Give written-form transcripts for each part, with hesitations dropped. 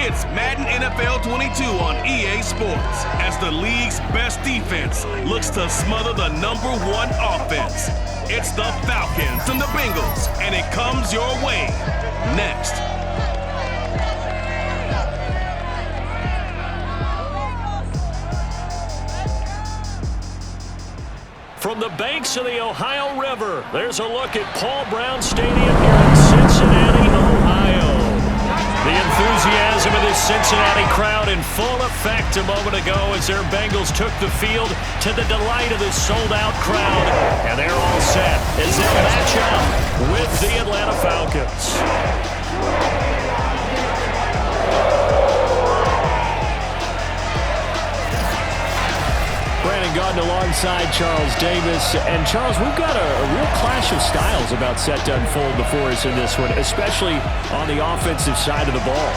It's Madden NFL 22 on EA Sports as the league's best defense looks to smother the #1 offense. It's the Falcons and the Bengals, and it comes your way next. From the banks of the Ohio River, there's a look at Paul Brown Stadium here in Cincinnati, Ohio. The enthusiasm of this Cincinnati crowd in full effect a moment ago as their Bengals took the field to the delight of the sold-out crowd. And they're all set as they match up with the Atlanta Falcons. Brandon Gaudin alongside Charles Davis. And Charles, we've got a real clash of styles about set to unfold before us in this one, especially on the offensive side of the ball.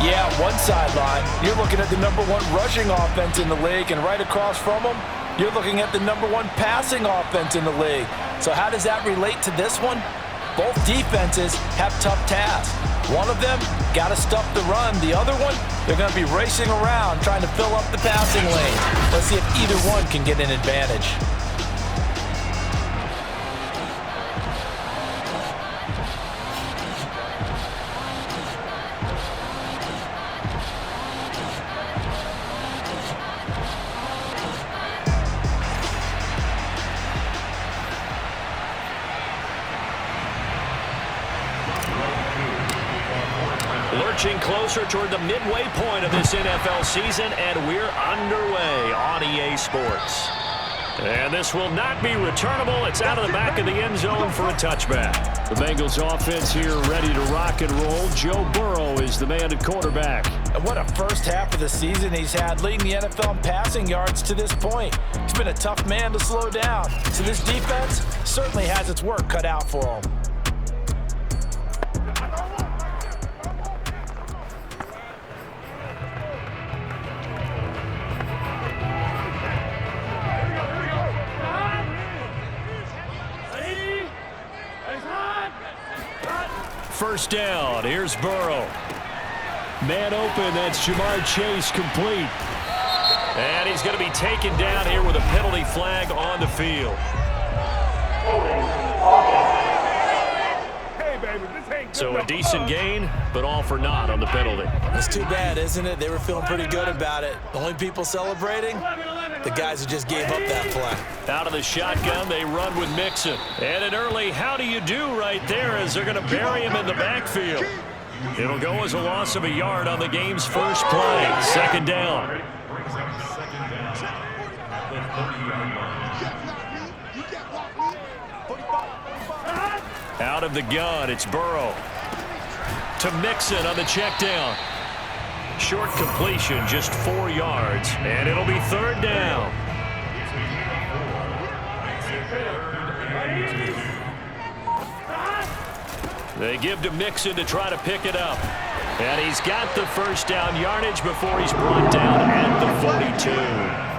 Yeah, one sideline, you're looking at the #1 rushing offense in the league, and right across from them, you're looking at the #1 passing offense in the league. So how does that relate to this one? Both defenses have tough tasks. One of them got to stop the run. The other one, they're going to be racing around trying to fill up the passing lane. Let's see if either one can get an advantage. Lurching closer toward the midway point of this NFL season, and we're underway on EA Sports. And this will not be returnable. It's out of the back of the end zone for a touchback. The Bengals offense here ready to rock and roll. Joe Burrow is the man at quarterback. And what a first half of the season he's had, leading the NFL in passing yards to this point. He's been a tough man to slow down. So this defense certainly has its work cut out for him. First down, here's Burrow. Man open, that's Jamar Chase complete. And he's going to be taken down here with a penalty flag on the field. So a decent gain, but all for naught on the penalty. It's too bad, isn't it? They were feeling pretty good about it. The only people celebrating, the guys who just gave up that play. Out of the shotgun, they run with Mixon. And an early how do you do right there as they're going to bury him in the backfield. It'll go as a loss of a yard on the game's first play. Second down. Out of the gun, it's Burrow. To Mixon on the check down. Short completion, just 4 yards, and it'll be third down. They give to Mixon to try to pick it up. And he's got the first down yardage before he's brought down at the 42.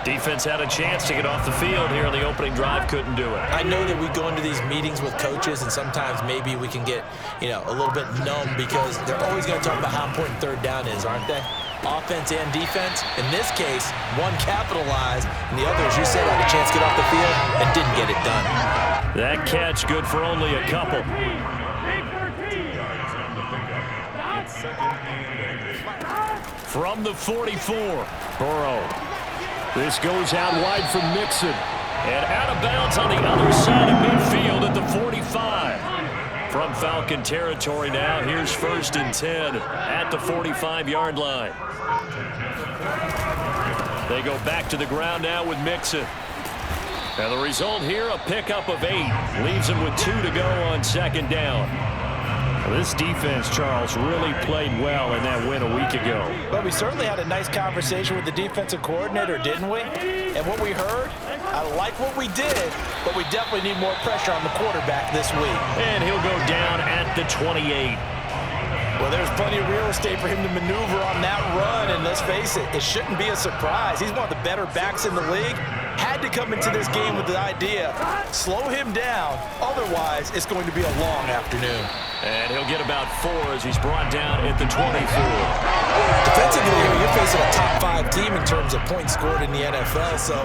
Defense had a chance to get off the field here on the opening drive, couldn't do it. I know that we go into these meetings with coaches, and sometimes maybe we can get, a little bit numb because they're always going to talk about how important third down is, aren't they? Offense and defense. In this case, one capitalized, and the other, as you said, had a chance to get off the field and didn't get it done. That catch good for only a couple. From the 44, Burrow. This goes out wide from Mixon. And out of bounds on the other side of midfield at the 45. From Falcon territory now, here's 1st and 10 at the 45-yard line. They go back to the ground now with Mixon. And the result here, a pickup of 8. Leaves them with 2 to go on second down. This defense, Charles, really played well in that win a week ago. But we certainly had a nice conversation with the defensive coordinator, didn't we? And what we heard, I like what we did, but we definitely need more pressure on the quarterback this week. And he'll go down at the 28. Well, there's plenty of real estate for him to maneuver on that run, and let's face it, it shouldn't be a surprise. He's one of the better backs in the league. had to come into this game with the idea, slow him down, otherwise it's going to be a long afternoon. And he'll get about 4 as he's brought down at the 24. Defensively, you're facing a top 5 team in terms of points scored in the NFL, so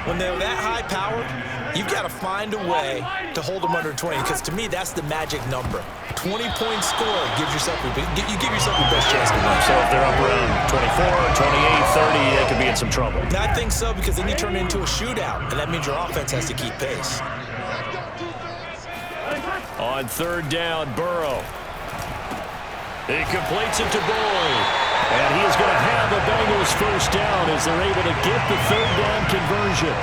when they're that high-powered, you've got to find a way to hold them under 20, because to me, that's the magic number. 20 points scored gives yourself you give yourself your best chance to win. So if they're up around 24, 28, 30, they could be in some trouble. I think so, because then you turn it into a shootout, and that means your offense has to keep pace. On 3rd down, Burrow. He completes it to Boyd. And he is going to have the Bengals first down as they're able to get the 3rd down conversion.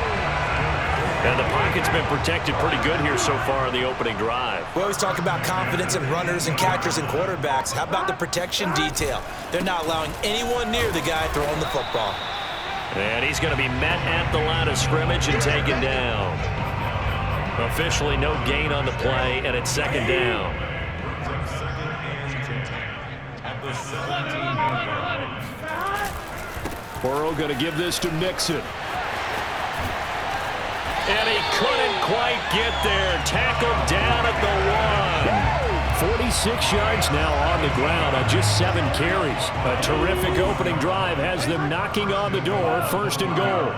And the pocket's been protected pretty good here so far in the opening drive. We always talk about confidence in runners and catchers and quarterbacks. How about the protection detail? They're not allowing anyone near the guy throwing the football. And he's going to be met at the line of scrimmage and taken down. Officially no gain on the play, and it's 2nd down. Burrow going to give this to Mixon. And he couldn't quite get there. Tackled down at the 1. 46 yards now on the ground on just 7 carries. A terrific opening drive has them knocking on the door. 1st and goal.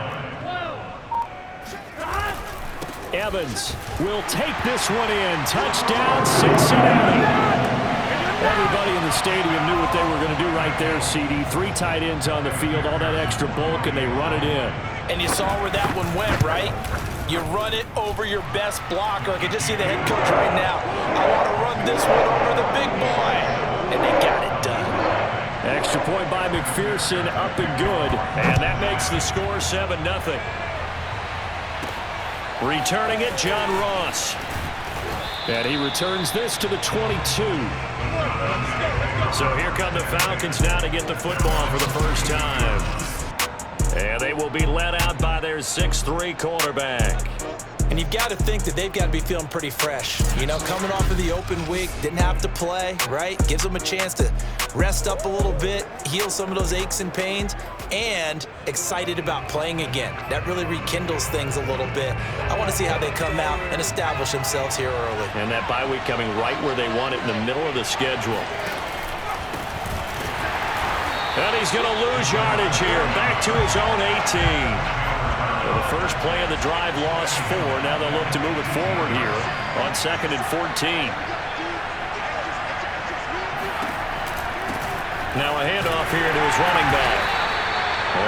Evans will take this one in. Touchdown, Cincinnati. Everybody in the stadium knew what they were going to do right there, CD. 3 tight ends on the field, all that extra bulk, and they run it in. And you saw where that one went, right? You run it over your best blocker. I can just see the head coach right now. I want to run this one over the big boy. And they got it done. Extra point by McPherson, up and good. And that makes the score 7-0. Returning it, John Ross. And he returns this to the 22. So here come the Falcons now to get the football for the first time. And they will be led out by their 6'3" quarterback. And you've got to think that they've got to be feeling pretty fresh. You know, coming off of the open week, didn't have to play, right? Gives them a chance to rest up a little bit, heal some of those aches and pains, and excited about playing again. That really rekindles things a little bit. I want to see how they come out and establish themselves here early. And that bye week coming right where they want it, in the middle of the schedule. And he's going to lose yardage here, back to his own 18. Well, the first play of the drive lost 4. Now they'll look to move it forward here on 2nd and 14. Now a handoff here to his running back.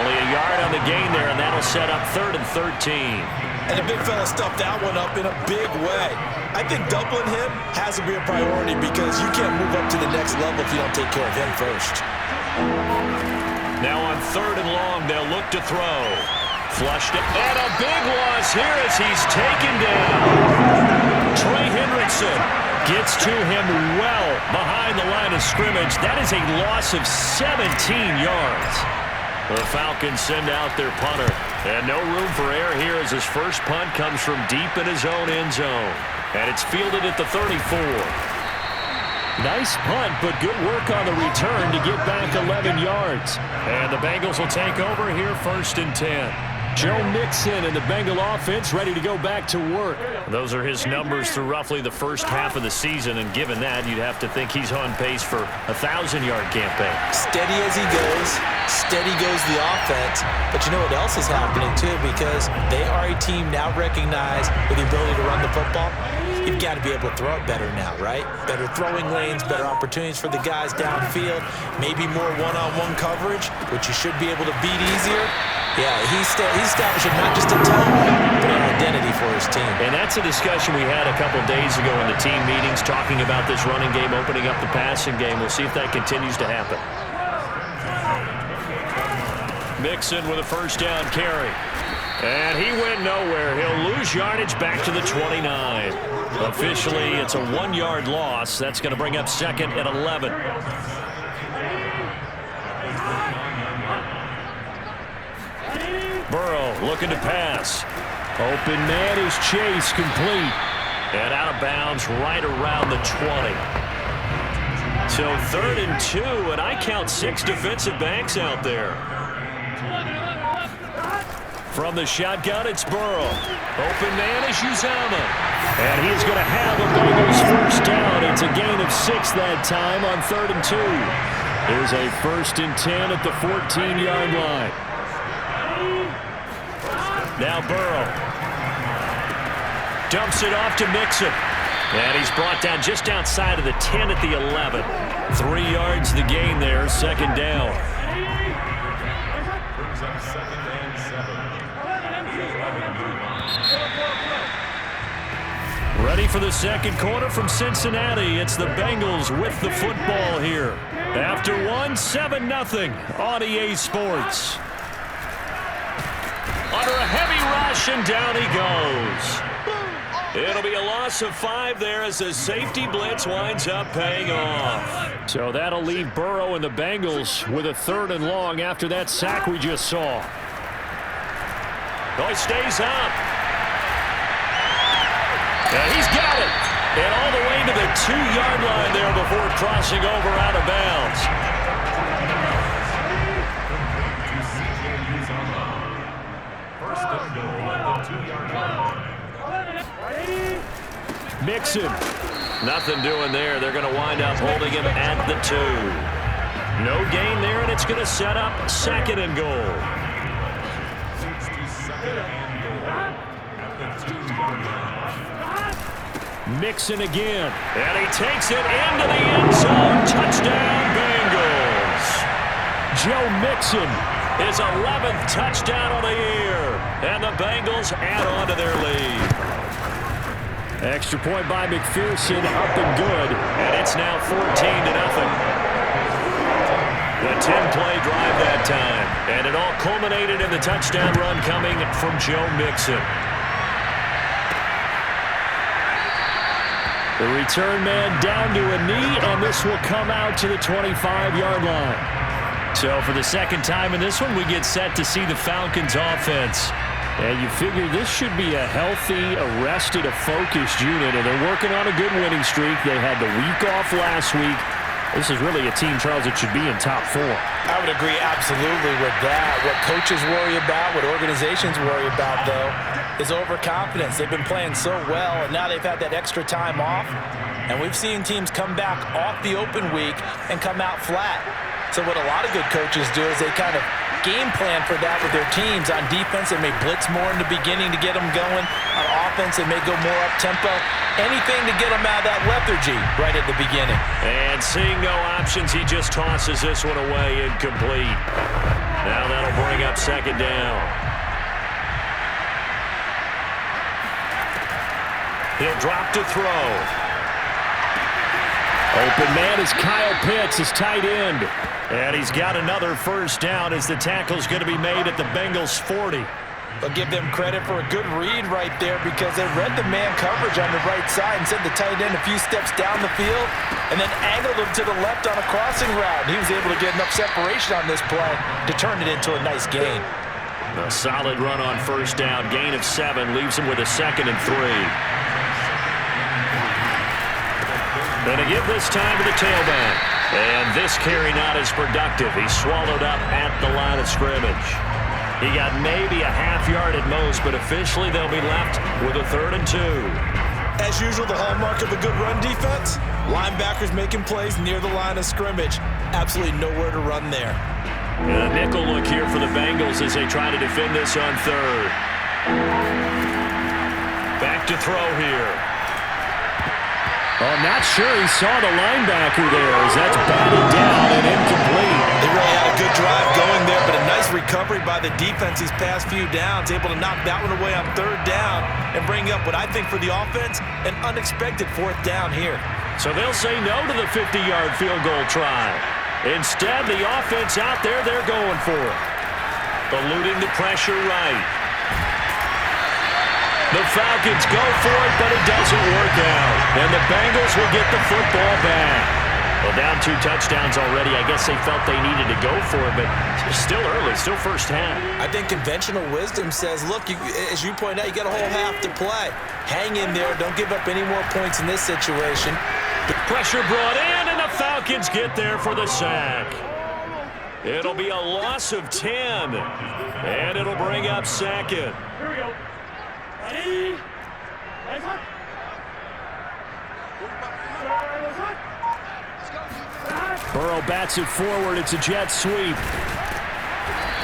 Only a yard on the gain there, and that'll set up 3rd and 13. And the big fella stuffed that one up in a big way. I think doubling him has to be a priority because you can't move up to the next level if you don't take care of him first. Now on 3rd and long, they'll look to throw. Flushed it, and a big loss here as he's taken down. Trey Hendrickson gets to him well behind the line of scrimmage. That is a loss of 17 yards. The Falcons send out their punter. And no room for error here as his first punt comes from deep in his own end zone. And it's fielded at the 34. Nice punt, but good work on the return to get back 11 yards. And the Bengals will take over here 1st and 10. Joe Mixon and the Bengal offense ready to go back to work. Those are his numbers through roughly the first half of the season, and given that, you'd have to think he's on pace for a 1,000-yard campaign. Steady as he goes, steady goes the offense. But you know what else is happening, too, because they are a team now recognized with the ability to run the football. You've got to be able to throw it better now, right? Better throwing lanes, better opportunities for the guys downfield, maybe more one-on-one coverage, which you should be able to beat easier. Yeah, he's establishing not just a tone, but an identity for his team. And that's a discussion we had a couple days ago in the team meetings, talking about this running game, opening up the passing game. We'll see if that continues to happen. Mixon with a first down carry. And he went nowhere. He'll lose yardage back to the 29. Officially, it's a 1-yard loss. That's going to bring up 2nd and 11. Burrow looking to pass. Open man is Chase, complete. And out of bounds right around the 20. So 3rd and 2, and I count 6 defensive backs out there. From the shotgun, it's Burrow. Open man is Uzama. And he's going to have a Bengals first down. It's a gain of 6 that time on 3rd and 2. Here's a 1st and 10 at the 14-yard line. Now Burrow. Dumps it off to Mixon. And he's brought down just outside of the 10 at the 11. 3 yards the gain there, 2nd down. Ready for the 2nd quarter from Cincinnati. It's the Bengals with the football here. After 7-0 on EA Sports. Under a heavy rush, and down he goes. It'll be a loss of 5 there as the safety blitz winds up paying off. So that'll leave Burrow and the Bengals with a 3rd and long after that sack we just saw. Oh, he stays up. And he's got it. And all the way to the 2-yard line there before crossing over out of bounds. Mixon. Nothing doing there. They're going to wind up holding him at the 2. No gain there, and it's going to set up 2nd and goal. Mixon again. And he takes it into the end zone. Touchdown, Bengals. Joe Mixon, his 11th touchdown of the year. And the Bengals add on to their lead. Extra point by McPherson, up and good. And it's now 14-0. The 10-play drive that time. And it all culminated in the touchdown run coming from Joe Mixon. The return man down to a knee, and this will come out to the 25-yard line. So for the 2nd time in this one, we get set to see the Falcons offense. And you figure this should be a healthy, arrested, a focused unit, and they're working on a good winning streak. They had the week off last week. This is really a team, Charles, that should be in top 4. I would agree absolutely with that. What coaches worry about, what organizations worry about, though, is overconfidence. They've been playing so well, and now they've had that extra time off. And we've seen teams come back off the open week and come out flat. So what a lot of good coaches do is they kind of game plan for that with their teams. On defense, they may blitz more in the beginning to get them going. On offense, they may go more up-tempo. Anything to get them out of that lethargy right at the beginning. And seeing no options, he just tosses this one away incomplete. Now that'll bring up 2nd down. He'll drop to throw. Open man is Kyle Pitts, his tight end. And he's got another first down as the tackle's going to be made at the Bengals 40. I'll give them credit for a good read right there because they read the man coverage on the right side and sent the tight end a few steps down the field and then angled him to the left on a crossing route. And he was able to get enough separation on this play to turn it into a nice gain. A solid run on first down. Gain of 7 leaves him with a 2nd and 3. And to give this time to the tailback. And this carry not as productive. He's swallowed up at the line of scrimmage. He got maybe a half yard at most, but officially they'll be left with a 3rd and 2. As usual, the hallmark of a good run defense, linebackers making plays near the line of scrimmage. Absolutely nowhere to run there. And a nickel look here for the Bengals as they try to defend this on 3rd. Back to throw here. Oh, not sure he saw the linebacker there as that's batted down and incomplete. They really had a good drive going there, but a nice recovery by the defense these past few downs, able to knock that one away on 3rd down and bring up what I think for the offense, an unexpected 4th down here. So they'll say no to the 50-yard field goal try. Instead, the offense out there, they're going for it. Eluding the pressure right. The Falcons go for it, but it doesn't work out. And the Bengals will get the football back. Well, down 2 touchdowns already. I guess they felt they needed to go for it, but it's still early, still first half. I think conventional wisdom says, look, as you point out, you got a whole half to play. Hang in there. Don't give up any more points in this situation. The pressure brought in, and the Falcons get there for the sack. It'll be a loss of 10. And it'll bring up second. Here we go. Ready? Hands up. Burrow bats it forward. It's a jet sweep.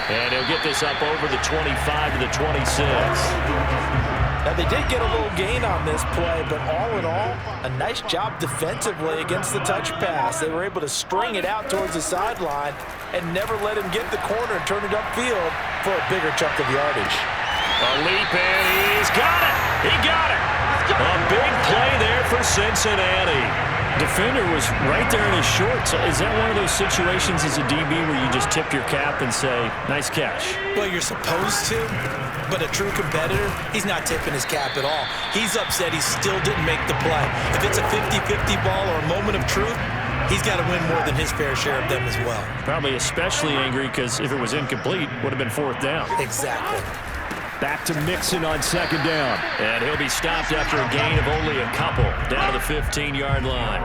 And he'll get this up over the 25 to the 26. Now, they did get a little gain on this play, but all in all, a nice job defensively against the touch pass. They were able to string it out towards the sideline and never let him get the corner and turn it upfield for a bigger chunk of yardage. A leap, and he's got it. He got it. A big play there for Cincinnati. Defender was right there in his shorts. Is that one of those situations as a DB where you just tip your cap and say, nice catch? Well, you're supposed to, but a true competitor, he's not tipping his cap at all. He's upset he still didn't make the play. If it's a 50-50 ball or a moment of truth, he's got to win more than his fair share of them as well. Probably especially angry because if it was incomplete, would have been fourth down. Exactly. Back to Mixon on second down. And he'll be stopped after a gain of only a couple down to the 15-yard line.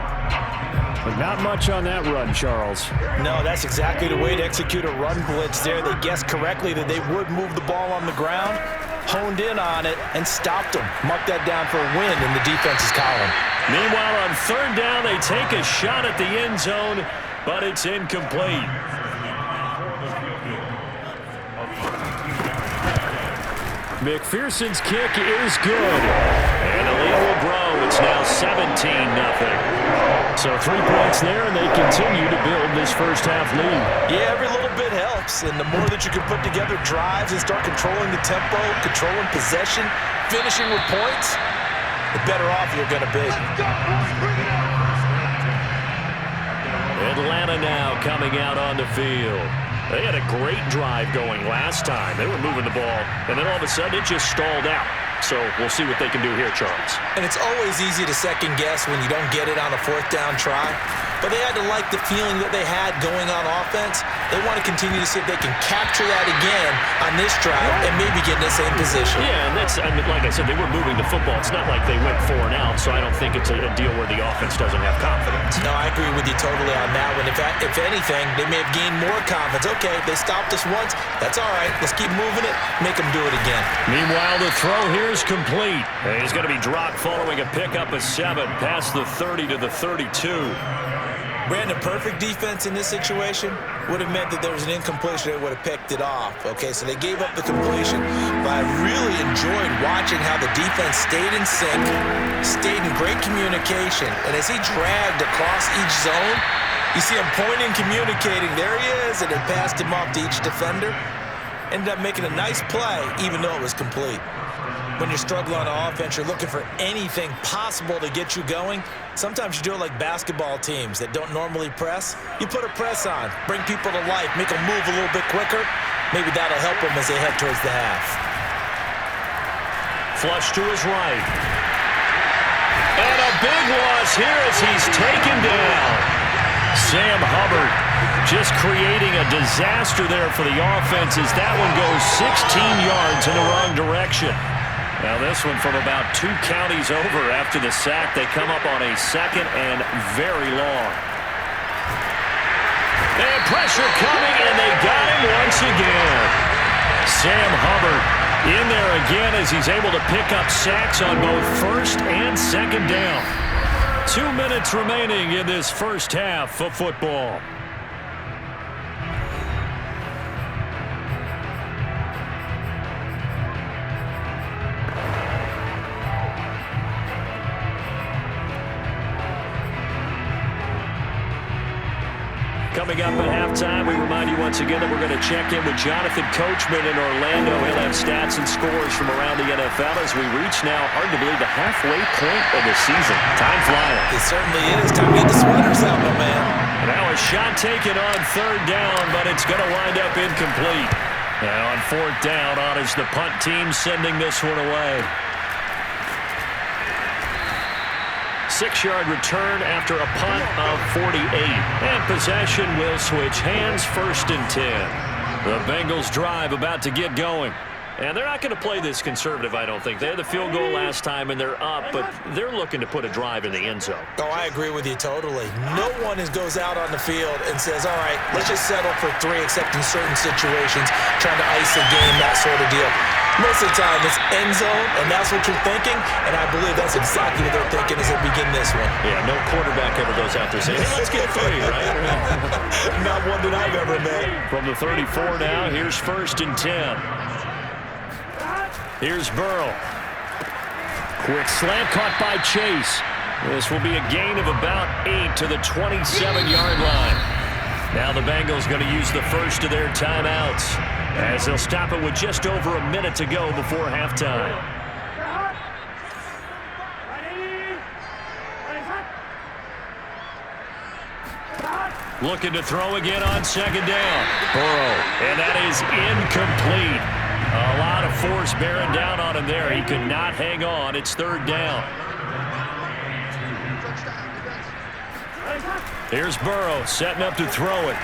But not much on that run, Charles. No, that's exactly the way to execute a run blitz there. They guessed correctly that they would move the ball on the ground, honed in on it, and stopped them. Marked that down for a win in the defense's column. Meanwhile, on third down, they take a shot at the end zone, but it's incomplete. McPherson's kick is good. And the lead will grow. It's now 17-0. So 3 points there, and they continue to build this first half lead. Yeah, every little bit helps, and the more that you can put together drives and start controlling the tempo, controlling possession, finishing with points, the better off you're going to be. Atlanta now coming out on the field. They had a great drive going last time. They were moving the ball, and then all of a sudden it just stalled out. So we'll see what they can do here, Charles. And it's always easy to second guess when you don't get it on a fourth down try. But they had to like the feeling that they had going on offense. They want to continue to see if they can capture that again on this drive and maybe get in the same position. Yeah, and that's, I mean, like I said, they were moving the football. It's not like they went 4 and out, so I don't think it's a deal where the offense doesn't have confidence. No, I agree with you totally on that one. If anything, they may have gained more confidence. Okay, they stopped us once. That's all right. Let's keep moving it. Make them do it again. Meanwhile, the throw here is complete. He's going to be dropped following a pickup of 7 past the 30 to the 32. Brandon, perfect defense in this situation would have meant that there was an incompletion. They would have picked it off. Okay, so they gave up the completion. But I really enjoyed watching how the defense stayed in sync, stayed in great communication. And as he dragged across each zone, you see him pointing, communicating. There he is, and it passed him off to each defender. Ended up making a nice play, even though it was complete. When you're struggling on offense, you're looking for anything possible to get you going. Sometimes you do it like basketball teams that don't normally press. You put a press on, bring people to life, make them move a little bit quicker. Maybe that'll help them as they head towards the half. Flush to his right. And a big loss here as he's taken down. Sam Hubbard just creating a disaster there for the offense as that one goes 16 yards in the wrong direction. Now this one from about 2 counties over after the sack. They come up on a second and very long. And pressure coming, and they got him once again. Sam Hubbard in there again as he's able to pick up sacks on both first and second down. 2 minutes remaining in this first half of football. Coming up at halftime, we remind you once again that we're going to check in with Jonathan Coachman in Orlando. He'll have stats and scores from around the NFL as we reach now, hard to believe, the halfway point of the season. Time flying. It certainly is. Time to get the sweaters out, my man. Now a shot taken on third down, but it's going to wind up incomplete. And on fourth down, on is the punt team sending this one away. 6-yard return after a punt of 48. And possession will switch hands, 1st and 10. The Bengals drive about to get going. And they're not going to play this conservative, I don't think. They had the field goal last time, and they're up, but they're looking to put a drive in the end zone. Oh, I agree with you totally. No one goes out on the field and says, all right, let's just settle for 3, except in certain situations, trying to ice a game, that sort of deal. Most of the time, it's end zone, and that's what you're thinking, and I believe that's exactly what they're thinking as they begin this one. Yeah, no quarterback ever goes out there saying, hey, let's get 3, right? Not one that I've ever met. From the 34 now, here's 1st and 10. Here's Burrow. Quick slant caught by Chase. This will be a gain of about 8 to the 27-yard line. Now the Bengals going to use the first of their timeouts as they'll stop it with just over a minute to go before halftime. Looking to throw again on 2nd down. Burrow, and that is incomplete. A lot of force bearing down on him there. He could not hang on. It's 3rd down. Here's Burrow setting up to throw it.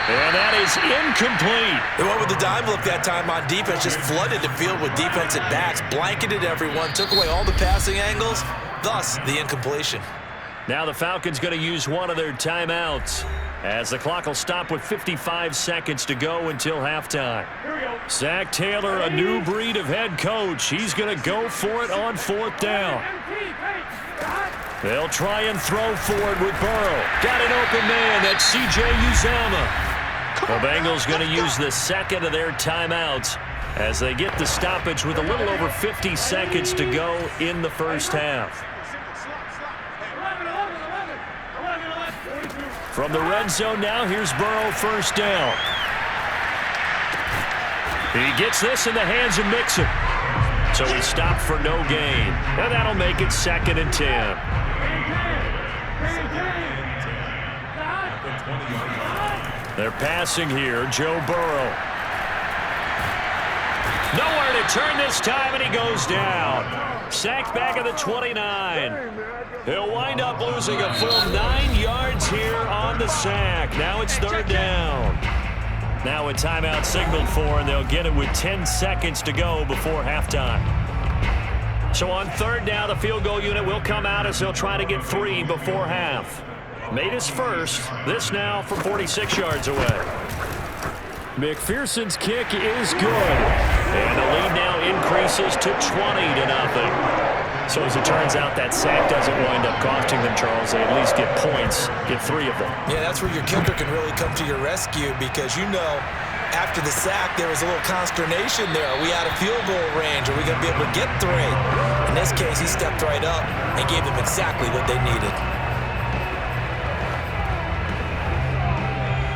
And that is incomplete. They went with the dime look that time on defense, just flooded the field with defensive backs, blanketed everyone, took away all the passing angles, thus the incompletion. Now the Falcons going to use one of their timeouts as the clock will stop with 55 seconds to go until halftime. Zach Taylor, a new breed of head coach. He's going to go for it on 4th down. They'll try and throw for it with Burrow. Got an open man. That's C.J. Uzomah. The Bengals going to use the 2nd of their timeouts as they get the stoppage with a little over 50 seconds to go in the first half. From the red zone now, here's Burrow, 1st down. He gets this in the hands of Mixon. So he stopped for no gain. And that'll make it 2nd and 10. They're passing here, Joe Burrow. Nowhere to turn this time, and he goes down. Sacked back at the 29. He'll wind up losing a full 9 yards here on the sack. Now it's 3rd down. Now a timeout signaled for, and they'll get it with 10 seconds to go before halftime. So on 3rd down, the field goal unit will come out as they'll try to get 3 before half. Made his first. This now from 46 yards away. McPherson's kick is good. And the lead now increases to 20-0. So as it turns out, that sack doesn't wind up costing them, Charles. They at least get points, get 3 of them. Yeah, that's where your kicker can really come to your rescue because, you know, after the sack, there was a little consternation there. Are we out of field goal range? Are we going to be able to get 3? In this case, he stepped right up and gave them exactly what they needed.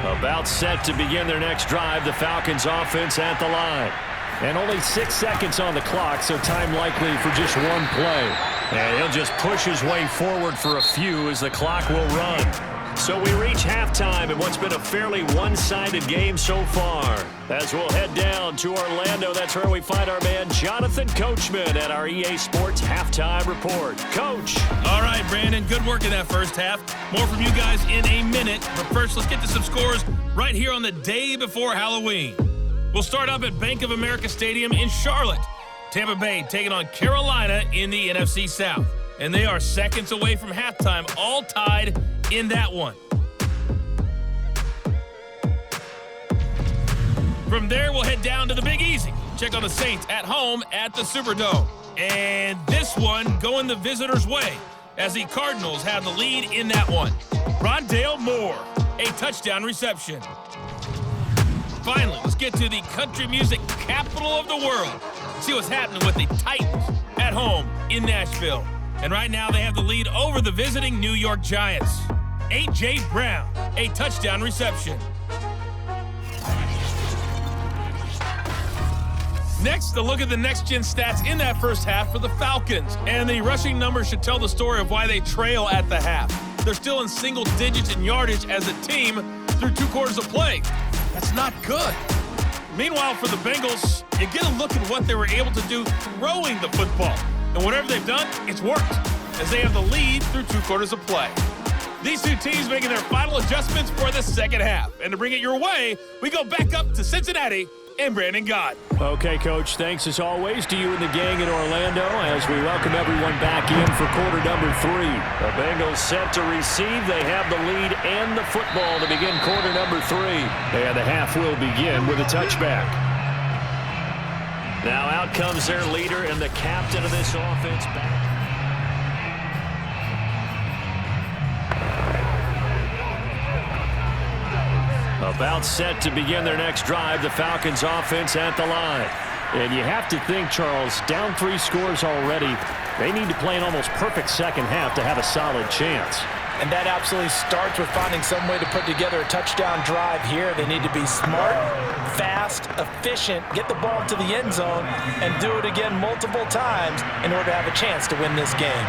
About set to begin their next drive, the Falcons offense at the line. And only 6 seconds on the clock, so time likely for just one play. And he'll just push his way forward for a few as the clock will run. So we reach halftime in what's been a fairly one-sided game so far. As we'll head down to Orlando, that's where we find our man Jonathan Coachman at our EA Sports Halftime Report. Coach. All right, Brandon, good work in that first half. More from you guys in a minute. But first, let's get to some scores right here on the day before Halloween. We'll start up at Bank of America Stadium in Charlotte. Tampa Bay taking on Carolina in the NFC South. And they are seconds away from halftime, all tied in that one. From there, we'll head down to the Big Easy. Check on the Saints at home at the Superdome. And this one going the visitors' way as the Cardinals have the lead in that one. Rondale Moore, a touchdown reception. Finally, let's get to the country music capital of the world. See what's happening with the Titans at home in Nashville. And right now they have the lead over the visiting New York Giants. A.J. Brown, a touchdown reception. Next, a look at the next-gen stats in that first half for the Falcons. And the rushing numbers should tell the story of why they trail at the half. They're still in single digits in yardage as a team through 2 quarters of play. That's not good. Meanwhile, for the Bengals, you get a look at what they were able to do throwing the football. And whatever they've done, it's worked, as they have the lead through 2 quarters of play. These two teams making their final adjustments for the second half. And to bring it your way, we go back up to Cincinnati and Brandon Gott. Okay, Coach, thanks as always to you and the gang in Orlando as we welcome everyone back in for quarter number 3. The Bengals set to receive. They have the lead and the football to begin quarter number 3. And the half will begin with a touchback. Now out comes their leader and the captain of this offense back. About set to begin their next drive, the Falcons offense at the line. And you have to think, Charles, down 3 scores already. They need to play an almost perfect second half to have a solid chance. And that absolutely starts with finding some way to put together a touchdown drive here. They need to be smart, fast, efficient, get the ball to the end zone, and do it again multiple times in order to have a chance to win this game.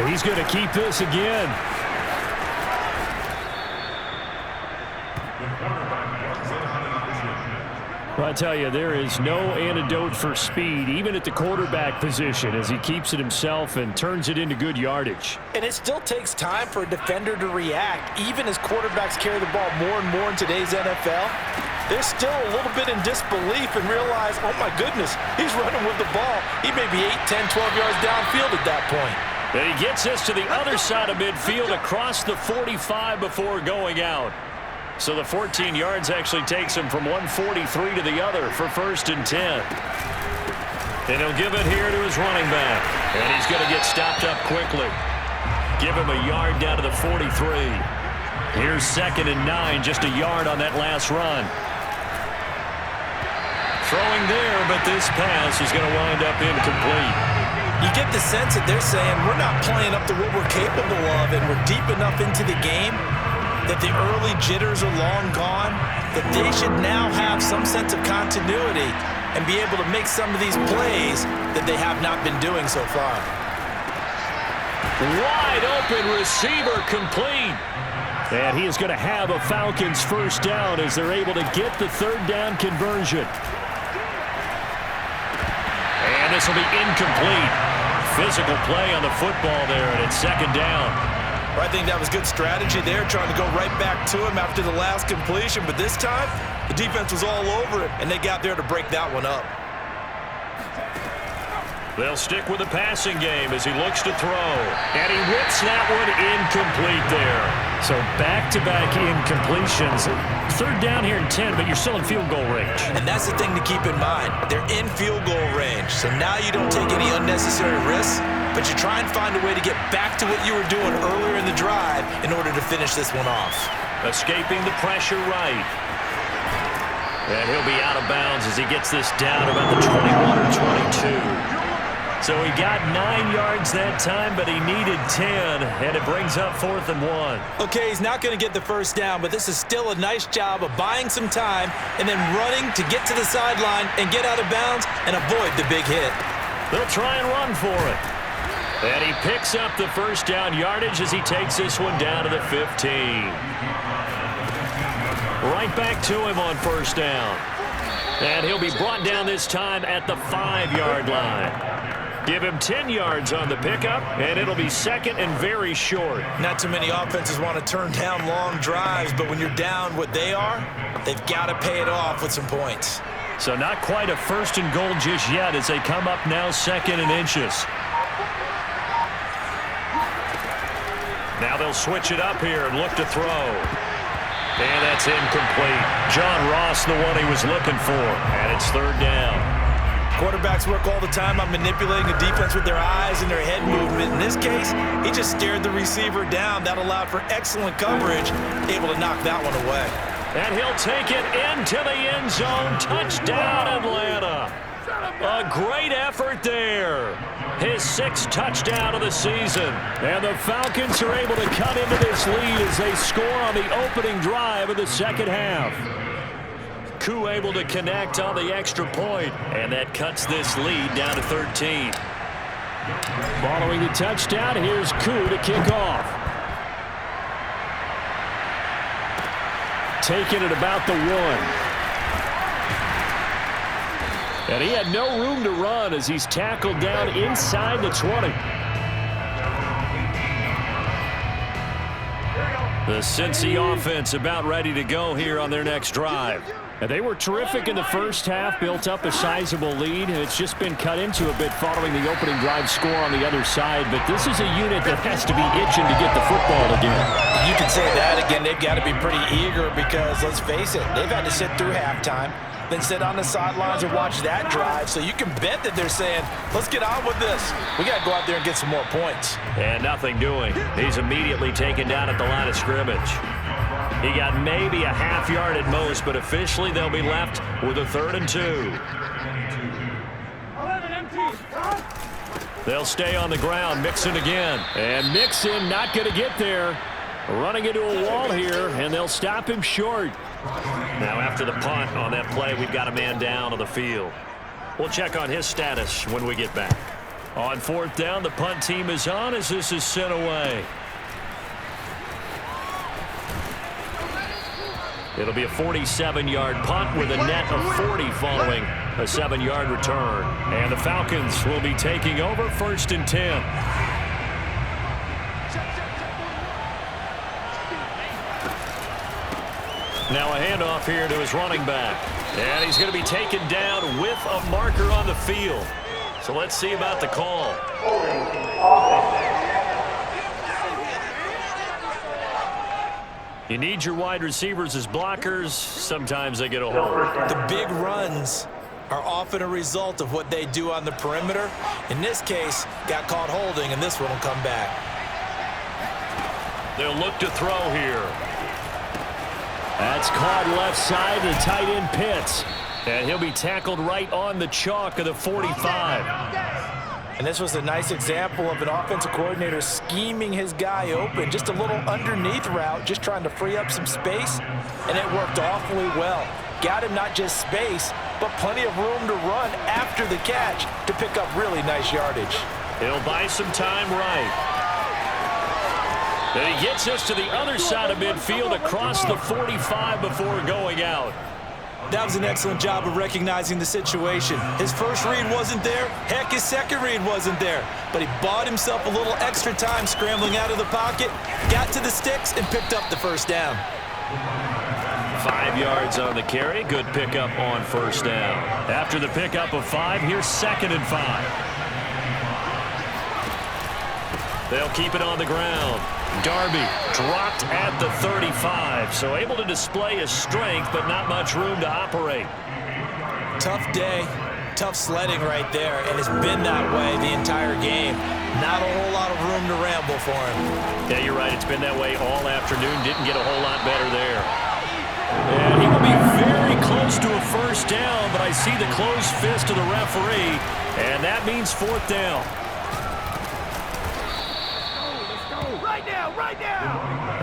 He's going to keep this again. I tell you, there is no antidote for speed, even at the quarterback position, as he keeps it himself and turns it into good yardage. And it still takes time for a defender to react, even as quarterbacks carry the ball more and more in today's NFL. They're still a little bit in disbelief and realize, oh my goodness, he's running with the ball. He may be 8, 10, 12 yards downfield at that point. And he gets us to the other side of midfield across the 45 before going out. So the 14 yards actually takes him from 143 to the other for 1st and 10. And he'll give it here to his running back. And he's going to get stopped up quickly. Give him a yard down to the 43. Here's 2nd and 9, just a yard on that last run. Throwing there, but this pass is going to wind up incomplete. You get the sense that they're saying we're not playing up to what we're capable of, and we're deep enough into the game that the early jitters are long gone, that they should now have some sense of continuity and be able to make some of these plays that they have not been doing so far. Wide open receiver complete. And he is going to have a Falcons first down as they're able to get the 3rd down conversion. And this will be incomplete. Physical play on the football there, and it's 2nd down. I think that was good strategy there, trying to go right back to him after the last completion. But this time, the defense was all over it, and they got there to break that one up. They'll stick with the passing game as he looks to throw. And he whips that one incomplete there. So back-to-back incompletions. 3rd down here in 10, but you're still in field goal range. And that's the thing to keep in mind. They're in field goal range. So now you don't take any unnecessary risks, but you try and find a way to get back to what you were doing earlier in the drive in order to finish this one off. Escaping the pressure right. And he'll be out of bounds as he gets this down about the 21 or 22. So he got 9 yards that time, but he needed 10, and it brings up 4th and 1. Okay, he's not going to get the first down, but this is still a nice job of buying some time and then running to get to the sideline and get out of bounds and avoid the big hit. They'll try and run for it. And he picks up the first down yardage as he takes this one down to the 15. Right back to him on 1st down. And he'll be brought down this time at the 5-yard line. Give him 10 yards on the pickup, and it'll be 2nd and very short. Not too many offenses want to turn down long drives, but when you're down what they are, they've got to pay it off with some points. So not quite a 1st and goal just yet as they come up now 2nd and inches. Now they'll switch it up here and look to throw. And that's incomplete. John Ross, the one he was looking for. And it's 3rd down. Quarterbacks work all the time on manipulating the defense with their eyes and their head movement. In this case, he just stared the receiver down. That allowed for excellent coverage, able to knock that one away. And he'll take it into the end zone. Touchdown, Atlanta. A great effort there. His 6th touchdown of the season. And the Falcons are able to cut into this lead as they score on the opening drive of the second half. Koo able to connect on the extra point, and that cuts this lead down to 13. Following the touchdown, here's Koo to kick off. Taking it about the 1. And he had no room to run as he's tackled down inside the 20. The Cincy offense about ready to go here on their next drive. And they were terrific in the first half, built up a sizable lead, and it's just been cut into a bit following the opening drive score on the other side. But this is a unit that has to be itching to get the football again. You can say that again. They've got to be pretty eager because, let's face it, they've had to sit through halftime, then sit on the sidelines and watch that drive. So you can bet that they're saying, let's get on with this. We got to go out there and get some more points. And nothing doing. He's immediately taken down at the line of scrimmage. He got maybe a half yard at most, but officially they'll be left with a 3rd and 2. They'll stay on the ground. Mixon again. And Mixon not going to get there. Running into a wall here, and they'll stop him short. Now after the punt on that play, we've got a man down on the field. We'll check on his status when we get back. On 4th down, the punt team is on as this is sent away. It'll be a 47-yard punt with a net of 40 following a 7-yard return. And the Falcons will be taking over 1st and 10. Now a handoff here to his running back. And he's going to be taken down with a marker on the field. So let's see about the call. You need your wide receivers as blockers. Sometimes they get a hold. The big runs are often a result of what they do on the perimeter. In this case, got caught holding, and this one will come back. They'll look to throw here. That's caught left side, the tight end Pitts. And he'll be tackled right on the chalk of the 45. And this was a nice example of an offensive coordinator scheming his guy open. Just a little underneath route, just trying to free up some space, and it worked awfully well. Got him not just space, but plenty of room to run after the catch to pick up really nice yardage. He'll buy some time right. And he gets us to the other side of midfield across the 45 before going out. That was an excellent job of recognizing the situation. His first read wasn't there. Heck, his second read wasn't there. But he bought himself a little extra time scrambling out of the pocket, got to the sticks, and picked up the 1st down. 5 yards on the carry. Good pickup on 1st down. After the pickup of 5, here's 2nd and 5. They'll keep it on the ground. Darby dropped at the 35, so able to display his strength, but not much room to operate. Tough day, tough sledding right there, and it's been that way the entire game. Not a whole lot of room to ramble for him. Yeah, you're right. It's been that way all afternoon. Didn't get a whole lot better there. And he will be very close to a 1st down, but I see the closed fist of the referee, and that means 4th down.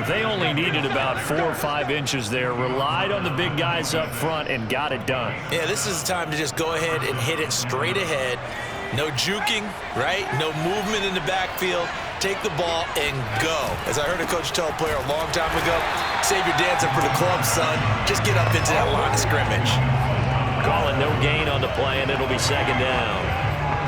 They only needed about 4 or 5 inches there, relied on the big guys up front, and got it done. Yeah, this is the time to just go ahead and hit it straight ahead. No juking, right? No movement in the backfield. Take the ball and go. As I heard a coach tell a player a long time ago, save your dancing for the club, son. Just get up into that line of scrimmage. Calling no gain on the play, and it'll be 2nd down.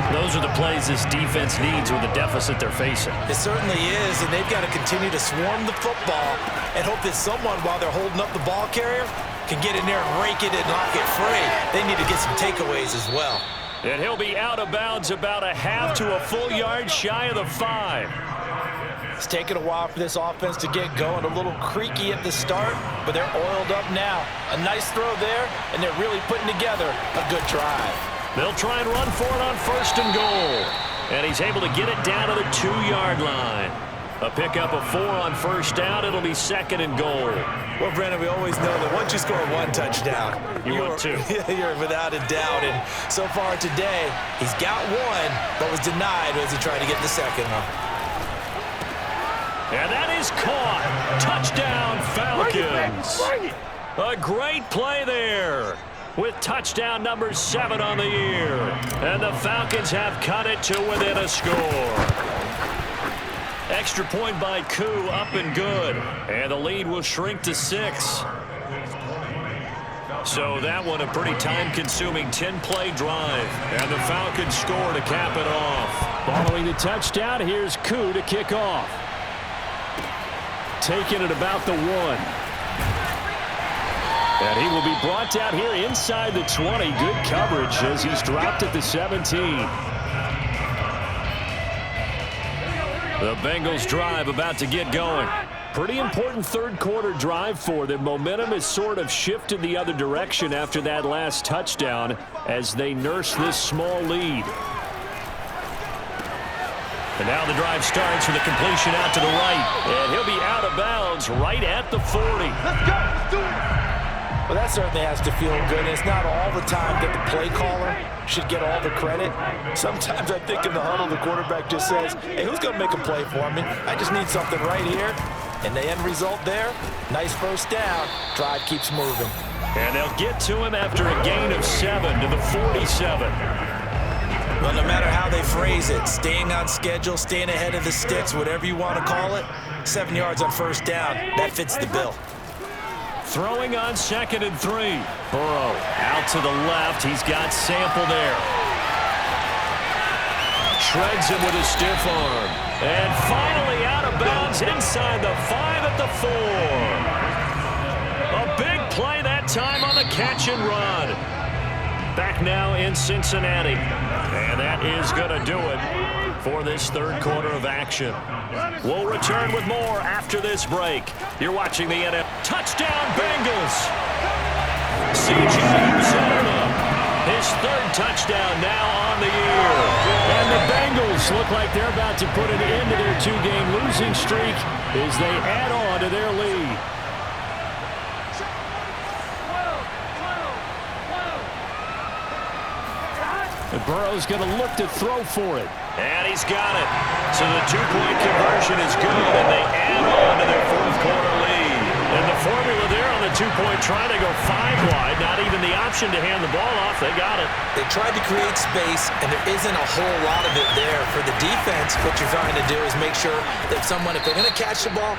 Those are the plays this defense needs with the deficit they're facing. It certainly is, and they've got to continue to swarm the football and hope that someone, while they're holding up the ball carrier, can get in there and rake it and knock it free. They need to get some takeaways as well. And he'll be out of bounds about a half to a full yard shy of the 5. It's taken a while for this offense to get going. A little creaky at the start, but they're oiled up now. A nice throw there, and they're really putting together a good drive. They'll try and run for it on 1st and goal. And he's able to get it down to the 2-yard line. A pickup of 4 on 1st down. It'll be 2nd and goal. Well, Brandon, we always know that once you score 1 touchdown, you're 2. You're without a doubt. And so far today, he's got 1, but was denied as he tried to get the 2nd one. And that is caught. Touchdown, Falcons. A great play there, with touchdown number 7 on the year. And the Falcons have cut it to within a score. Extra point by Koo, up and good. And the lead will shrink to 6. So that one a pretty time-consuming 10-play drive. And the Falcons score to cap it off. Following the touchdown, here's Koo to kick off. taken at about the 1. And he will be brought down here inside the 20. Good coverage as he's dropped at the 17. The Bengals drive about to get going. Pretty important third quarter drive for them. Momentum has sort of shifted the other direction after that last touchdown as they nurse this small lead. And now the drive starts with a completion out to the right. And he'll be out of bounds right at the 40. Let's go. Let's do it. Well, that certainly has to feel good. And it's not all the time that the play caller should get all the credit. Sometimes I think in the huddle, the quarterback just says, hey, who's going to make a play for me? I just need something right here. And the end result there, nice first down. Drive keeps moving. And they'll get to him after a gain of 7 to the 47. Well, no matter how they phrase it, staying on schedule, staying ahead of the sticks, whatever you want to call it, 7 yards on first down, that fits the bill. Throwing on 2nd and 3. Burrow out to the left. He's got Sample there. Shreds him with a stiff arm. And finally out of bounds inside the 5 at the 4. A big play that time on the catch and run. Back now in Cincinnati. And that is going to do it for this third quarter of action. We'll return with more after this break. You're watching the NFL. Touchdown Bengals! C.J. Uzomah, his third touchdown now on the year. And the Bengals look like they're about to put an end to their 2-game losing streak as they add on to their lead. And Burrow's going to look to throw for it. And he's got it. So the 2-point conversion is good, and they add on to their fourth quarter lead. And the formula there on the 2-point try to go 5 wide. Not even the option to hand the ball off. They got it. They tried to create space, and there isn't a whole lot of it there. For the defense, what you're trying to do is make sure that someone, if they're going to catch the ball,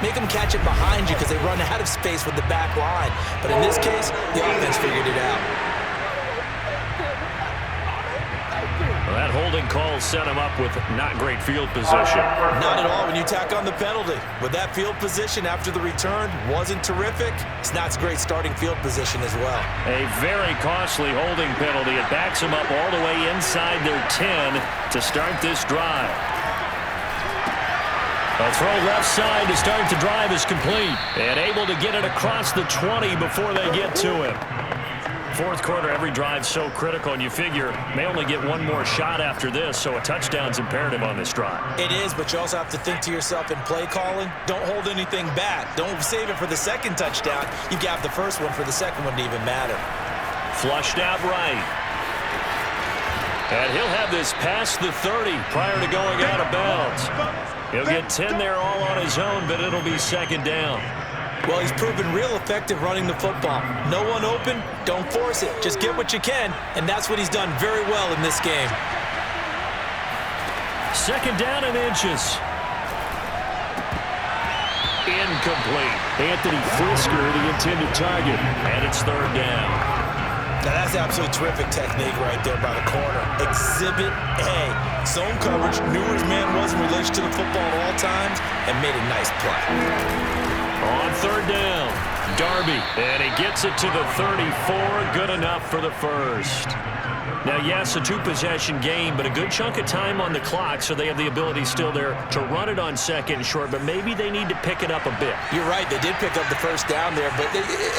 make them catch it behind you because they run out of space with the back line. But in this case, the offense figured it out. Well, that holding call set him up with not great field position. Not at all when you tack on the penalty. With that field position after the return wasn't terrific, it's not a great starting field position as well. A very costly holding penalty. It backs him up all the way inside their 10 to start this drive. A throw left side to start the drive is complete. And able to get it across the 20 before they get to him. Fourth quarter, every drive so critical, and you figure may only get one more shot after this, so a touchdown's imperative on this drive. It is, but you also have to think to yourself in play calling, don't hold anything back. Don't save it for the second touchdown. You got the first one for the second one to even matter. Flushed out right. And he'll have this past the 30 prior to going out of bounds. He'll get 10 there all on his own, but it'll be second down. Well, he's proven real effective running the football. No one open, don't force it. Just get what you can, and that's what he's done very well in this game. Second down and inches. Incomplete. Anthony Frisker, the intended target, and it's third down. Now, that's absolutely terrific technique right there by the corner. Exhibit A. Zone coverage, knew where his man was in relation to the football at all times, and made a nice play. On third down, Darby, and he gets it to the 34, good enough for the first. Now, yes, a 2-possession game, but a good chunk of time on the clock, so they have the ability still there to run it on second and short, but maybe they need to pick it up a bit. You're right, they did pick up the first down there, but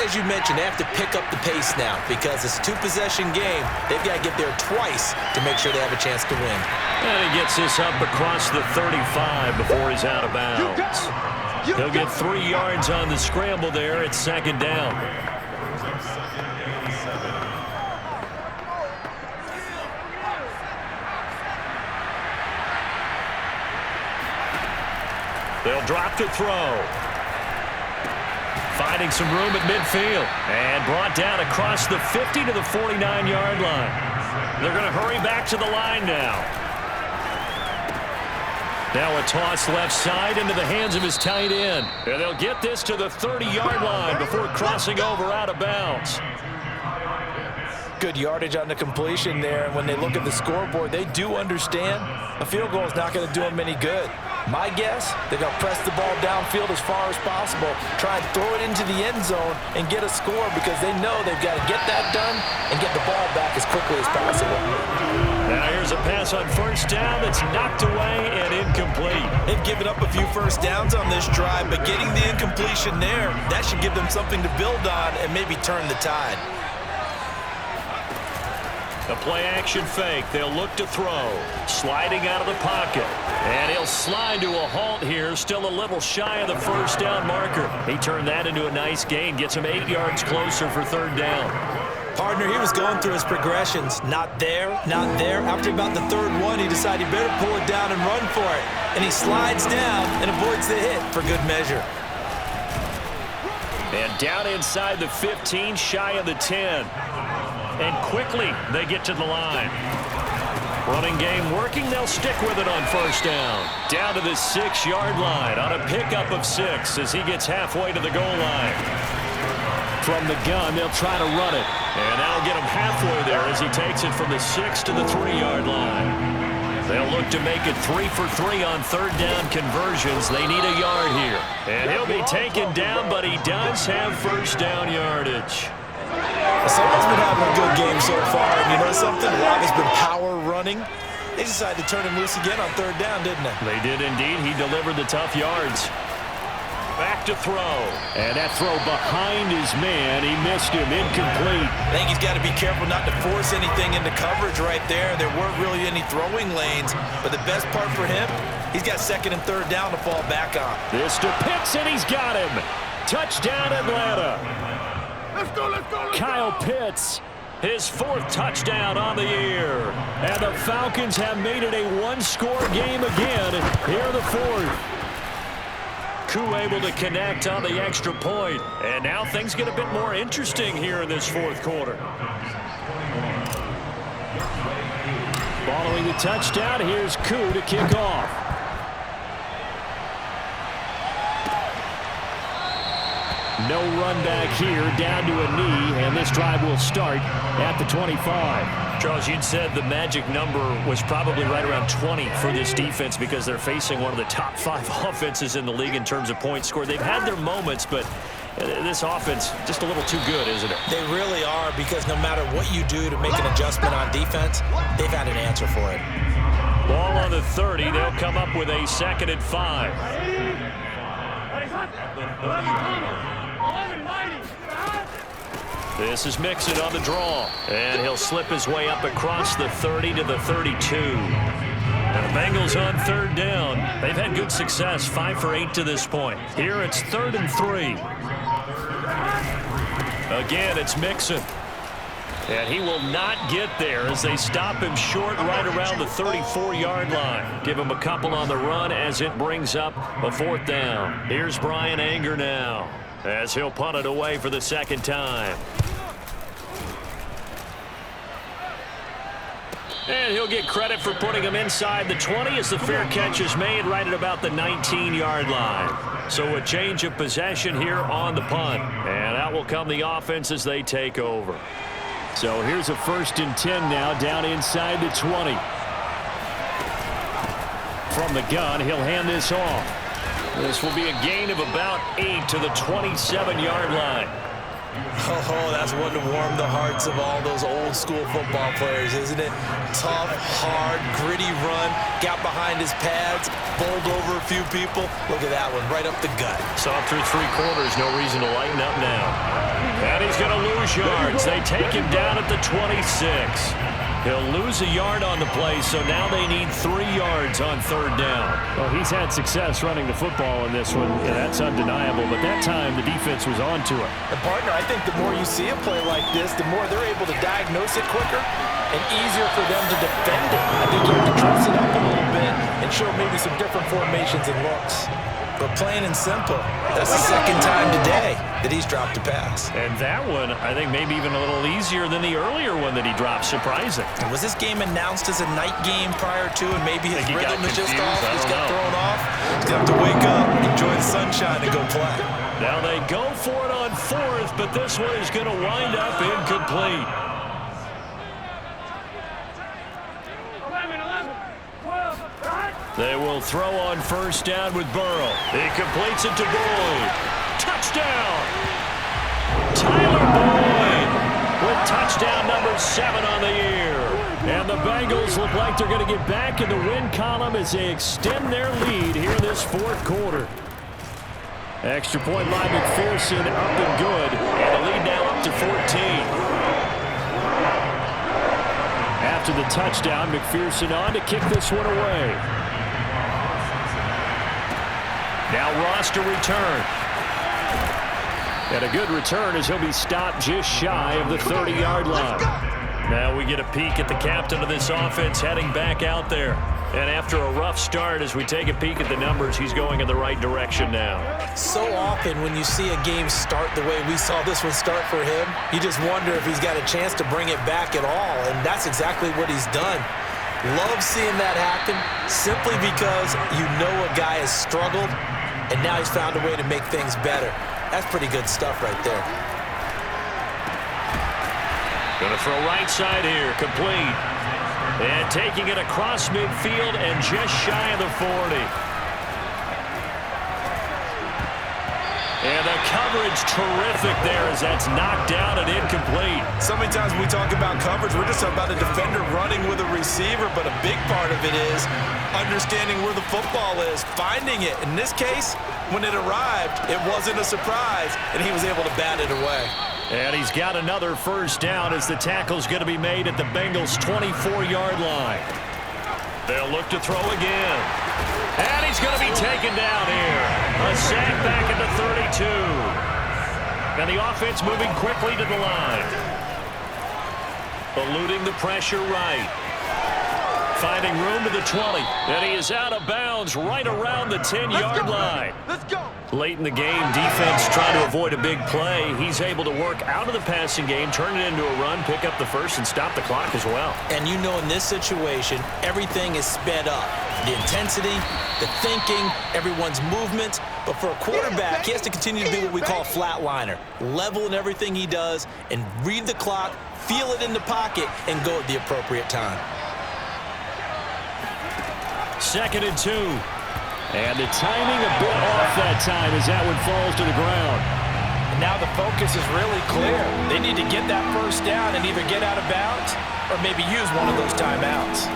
as you mentioned, they have to pick up the pace now because it's a 2-possession game. They've got to get there twice to make sure they have a chance to win. And he gets this up across the 35 before he's out of bounds. He'll get 3 yards on the scramble there. It's second down. They'll drop to throw. Finding some room at midfield. And brought down across the 50 to the 49-yard line. They're going to hurry back to the line now. Now a toss left side into the hands of his tight end. And they'll get this to the 30-yard line before crossing over out of bounds. Good yardage on the completion there. And when they look at the scoreboard, they do understand a field goal is not going to do them any good. My guess, they're going to press the ball downfield as far as possible, try and throw it into the end zone and get a score because they know they've got to get that done and get the ball back as quickly as possible. Now here's a pass on first down that's knocked away and incomplete. They've given up a few first downs on this drive, but getting the incompletion there, that should give them something to build on and maybe turn the tide. The play-action fake. They'll look to throw. Sliding out of the pocket. And he'll slide to a halt here. Still a little shy of the first down marker. He turned that into a nice gain. Gets him 8 yards closer for third down. Partner, he was going through his progressions. Not there, not there. After about the third one, he decided he better pull it down and run for it. And he slides down and avoids the hit for good measure. And down inside the 15, shy of the 10. And quickly they get to the line. Running game working. They'll stick with it on first down. Down to the 6-yard line on a pickup of 6 as he gets halfway to the goal line. From the gun, they'll try to run it. And that'll get him halfway there as he takes it from the 6 to the 3-yard line. They'll look to make it 3 for 3 on third down conversions. They need a yard here. And he'll be taken down, but he does have first down yardage. Someone's been having a good game so far, and you know something? A lot has been power running. They decided to turn him loose again on third down, didn't they? They did indeed. He delivered the tough yards. Back to throw. And that throw behind his man. He missed him. Incomplete. I think he's got to be careful not to force anything into coverage right there. There weren't really any throwing lanes, but the best part for him, he's got second and third down to fall back on. This to Pitts, and he's got him. Touchdown, Atlanta. Let's go, let's go, let's Kyle Pitts, his 4th touchdown on the year. And the Falcons have made it a one-score game again. Here the 4th. Koo able to connect on the extra point. And now things get a bit more interesting here in this 4th quarter. Following the touchdown, here's Koo to kick off. No run back here, down to a knee, and this drive will start at the 25. Charles, you'd said the magic number was probably right around 20 for this defense because they're facing one of the top 5 offenses in the league in terms of points scored. They've had their moments, but this offense just a little too good, isn't it? They really are, because no matter what you do to make an adjustment on defense, they've had an answer for it. Ball on the 30. They'll come up with a 2nd and 5. This is Mixon on the draw, and he'll slip his way up across the 30 to the 32. And the Bengals on third down. They've had good success, 5 for 8 to this point. Here it's 3rd and 3. Again, it's Mixon. And he will not get there as they stop him short right around the 34-yard line. Give him a couple on the run as it brings up a 4th down. Here's Brian Anger now as he'll punt it away for the 2nd time. And he'll get credit for putting him inside the 20 as the fair catch is made right at about the 19-yard line. So a change of possession here on the punt. And out will come the offense as they take over. So here's a 1st and 10 now down inside the 20. From the gun, he'll hand this off. This will be a gain of about 8 to the 27-yard line. Oh, that's one to warm the hearts of all those old-school football players, isn't it? Tough, hard, gritty run, got behind his pads, bowled over a few people. Look at that one, right up the gut. Saw through 3 quarters, no reason to lighten up now. And he's going to lose yards. They take him down at the 26. He'll lose a yard on the play, so now they need 3 yards on third down. Well, he's had success running the football in this one, and that's undeniable. But that time, the defense was on to it. And, partner, I think the more you see a play like this, the more they're able to diagnose it quicker and easier for them to defend it. I think you have to dress it up a little bit and show maybe some different formations and looks. But plain and simple, that's the 2nd time today that he's dropped a pass. And that one, I think, maybe even a little easier than the earlier one that he dropped. Surprising. And was this game announced as a night game prior to, and maybe his rhythm is just off? He's got thrown off. He's going to have to wake up, enjoy the sunshine, and go play. Now they go for it on 4th, but this one is going to wind up incomplete. 11, 12, right? They will throw on first down with Burrow. He completes it to Boyd. Touchdown! Tyler Boyd with touchdown number 7 on the year. And the Bengals look like they're going to get back in the win column as they extend their lead here this fourth quarter. Extra point line, McPherson up and good. And the lead now up to 14. After the touchdown, McPherson on to kick this one away. Now Ross to return. And a good return as he'll be stopped just shy of the 30-yard line. Now we get a peek at the captain of this offense heading back out there. And after a rough start, as we take a peek at the numbers, he's going in the right direction now. So often when you see a game start the way we saw this one start for him, you just wonder if he's got a chance to bring it back at all, and that's exactly what he's done. Love seeing that happen simply because you know a guy has struggled, and now he's found a way to make things better. That's pretty good stuff right there. Going to throw right side here, complete. And taking it across midfield and just shy of the 40. And the coverage terrific there as that's knocked down and incomplete. So many times when we talk about coverage, we're just talking about a defender running with a receiver, but a big part of it is understanding where the football is, finding it. In this case, when it arrived, it wasn't a surprise, and he was able to bat it away. And he's got another first down as the tackle's going to be made at the Bengals' 24-yard line. They'll look to throw again. And he's going to be taken down here. A sack back at the 32. And the offense moving quickly to the line. Eluding the pressure right. Finding room to the 20. And he is out of bounds right around the 10-yard line. Let's go. Late in the game, defense trying to avoid a big play. He's able to work out of the passing game, turn it into a run, pick up the first, and stop the clock as well. And you know in this situation, everything is sped up. The intensity, the thinking, everyone's movement. But for a quarterback, he has to continue to be what we call a flatliner. Level in everything he does and read the clock, feel it in the pocket, and go at the appropriate time. 2nd and 2. And the timing a bit off that time as that one falls to the ground. And now the focus is really clear. They need to get that first down and either get out of bounds or maybe use one of those timeouts.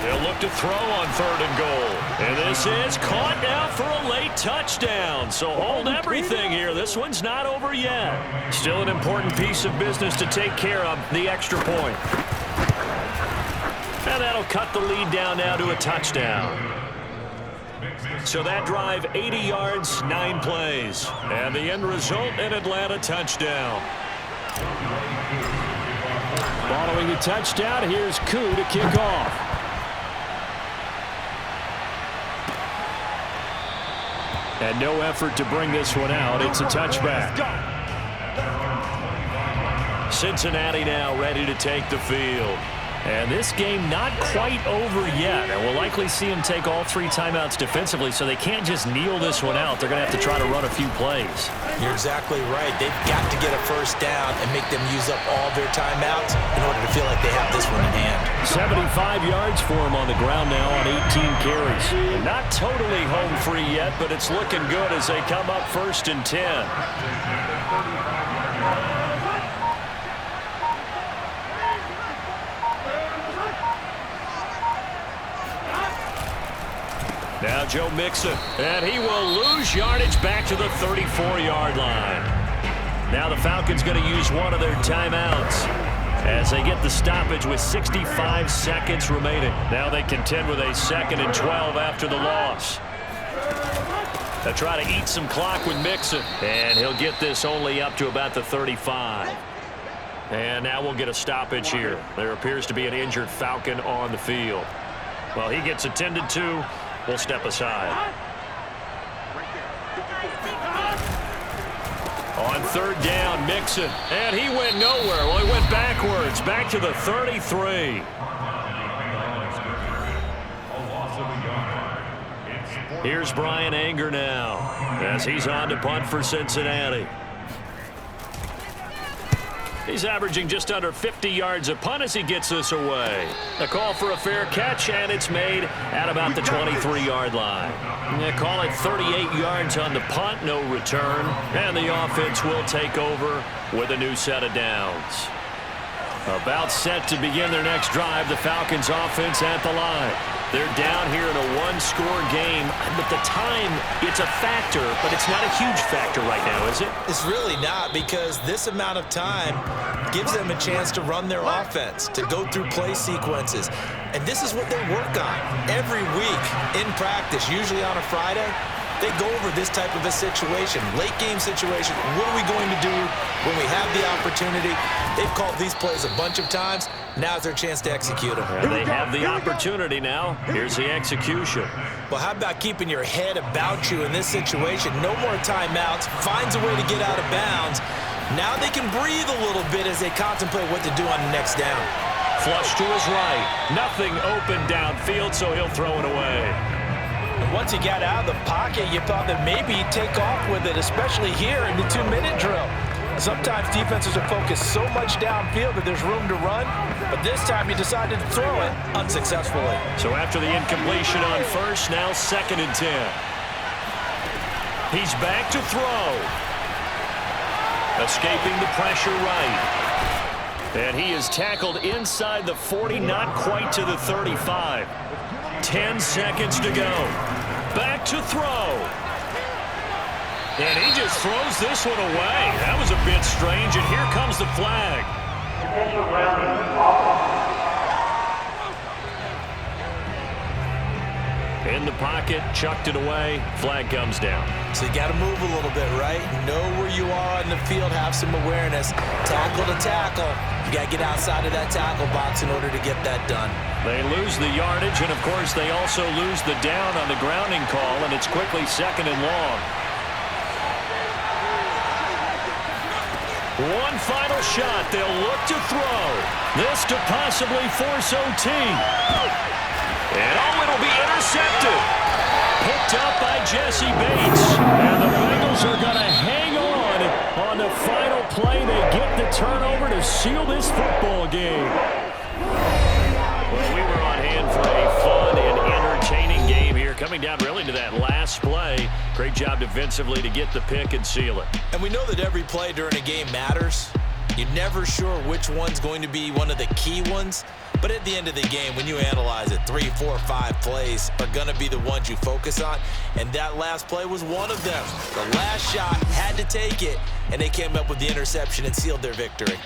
They'll look to throw on 3rd and goal. And this is caught now for a late touchdown. So hold everything here. This one's not over yet. Still an important piece of business to take care of, the extra point. And that'll cut the lead down now to a touchdown. So that drive, 80 yards, 9 plays. And the end result, an Atlanta touchdown. Following the touchdown, here's Koo to kick off. And no effort to bring this one out. It's a touchback. Cincinnati now ready to take the field. And this game not quite over yet. And we'll likely see them take all 3 timeouts defensively, so they can't just kneel this one out. They're going to have to try to run a few plays. You're exactly right. They've got to get a first down and make them use up all their timeouts in order to feel like they have this one in hand. 75 yards for him on the ground now on 18 carries. Not totally home free yet, but it's looking good as they come up 1st and 10. Now Joe Mixon, and he will lose yardage back to the 34-yard line. Now the Falcons going to use one of their timeouts as they get the stoppage with 65 seconds remaining. Now they contend with a 2nd and 12 after the loss. They'll try to eat some clock with Mixon, and he'll get this only up to about the 35. And now we'll get a stoppage here. There appears to be an injured Falcon on the field. Well, he gets attended to. We'll step aside. On 3rd down, Mixon. And he went nowhere. Well, he went backwards. Back to the 33. Here's Brian Anger now as he's on to punt for Cincinnati. He's averaging just under 50 yards a punt as he gets this away. A call for a fair catch, and it's made at about the 23-yard line. They call it 38 yards on the punt, no return, and the offense will take over with a new set of downs. About set to begin their next drive, the Falcons offense at the line. They're down here in a one-score game. But the time, it's a factor, but it's not a huge factor right now, is it? It's really not, because this amount of time gives them a chance to run their offense, to go through play sequences. And this is what they work on every week in practice, usually on a Friday. They go over this type of a situation, late game situation. What are we going to do when we have the opportunity? They've called these plays a bunch of times. Now's their chance to execute them. And they have the opportunity now. Here's the execution. Well, how about keeping your head about you in this situation? No more timeouts. Finds a way to get out of bounds. Now they can breathe a little bit as they contemplate what to do on the next down. Flush to his right. Nothing open downfield, so he'll throw it away. Once he got out of the pocket, you thought that maybe he'd take off with it, especially here in the 2-minute drill. Sometimes defenses are focused so much downfield that there's room to run, but this time he decided to throw it unsuccessfully. So after the incompletion on first, now 2nd and 10. He's back to throw. Escaping the pressure right. And he is tackled inside the 40, not quite to the 35. 10 seconds to go. Back to throw. And he just throws this one away. That was a bit strange, and here comes the flag. In the pocket, chucked it away. Flag comes down. So you got to move a little bit, right? Know where you are in the field, have some awareness. Tackle to tackle. You got to get outside of that tackle box in order to get that done. They lose the yardage, and of course they also lose the down on the grounding call, and it's quickly 2nd and long. One final shot. They'll look to throw. This to possibly force OT. And it'll be intercepted. Picked up by Jesse Bates. And the Bengals are going to hang on the final play. They get the turnover to seal this football game. Well, we were on hand for a fun and entertaining game here. Coming down really to that last play. Great job defensively to get the pick and seal it. And we know that every play during a game matters. You're never sure which one's going to be one of the key ones. But at the end of the game, when you analyze it, 3, 4, 5 plays are going to be the ones you focus on. And that last play was one of them. The last shot had to take it, and they came up with the interception and sealed their victory.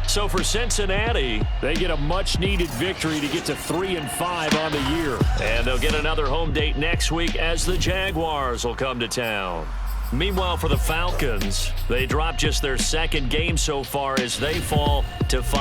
So for Cincinnati, they get a much-needed victory to get to 3-5 on the year. And they'll get another home date next week as the Jaguars will come to town. Meanwhile, for the Falcons, they drop just their 2nd game so far as they fall to 5.